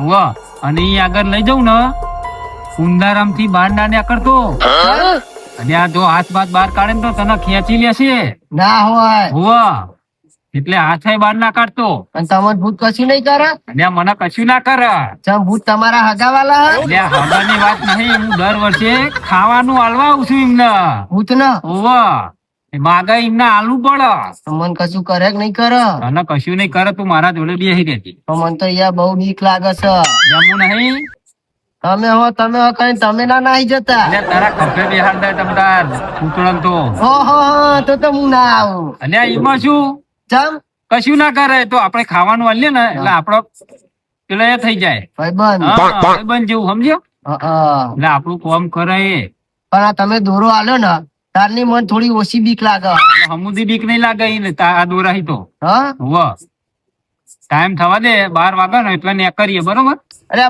વાહ અને ઈ આગળ લઈ જાઉં ને કુંદારામ થી બહાર ના નીકળતો અને આ જો હાથ બાદ બહાર કાઢે ને તો તને ખેંચી લેશે. ના હોય. વાહ એટલે હાથ બહાર ના કાઢતો અને તમને ભૂત કશું નહીં કરે. અને આ મને કશું ના કરે. ચમ ભૂત તમારા હગાવાલા હે? એટલે આ હવાની વાત નહીં, હું દર વર્ષે ખાવાનું આલવા આવું છું એમને. ભૂત ને વાહ માગા એમને આલવું પડે. તો મને કશું કરે કે નહીં કરે? તને કશું નહીં કરે તું મારા જોડે બેસી રહેતી. તો મને તો યાર બહુ બીક લાગે છે. જમવું નહીં તમે હો કઈ તમે ના નાહી જતા. એટલે તારા ખભે બેહાડ દે તમતાર ઉતળન તો. ઓહો તો હું ના આવું. અને એમાં શું ચમ કશું ના કરે તો આપણે ખાવાનું આલીએ ને એટલે આપડો પેલો એ થઈ જાય. ભાઈબંધ. હા, ભાઈબંધ જેવું સમજ્યો. હા. એટલે આપણું કામ કરે એ. પણ આ તમે દોરો આલ્યો ને તારની મને થોડી ઓછી બીક લાગે. હમુદી બીક નહીં લાગે ઈ ને આ દોરાહી તો. હા વાહ ટાઈમ થવા દે 12 વાગે ને એટલે ને કરીએ બરોબર. અરે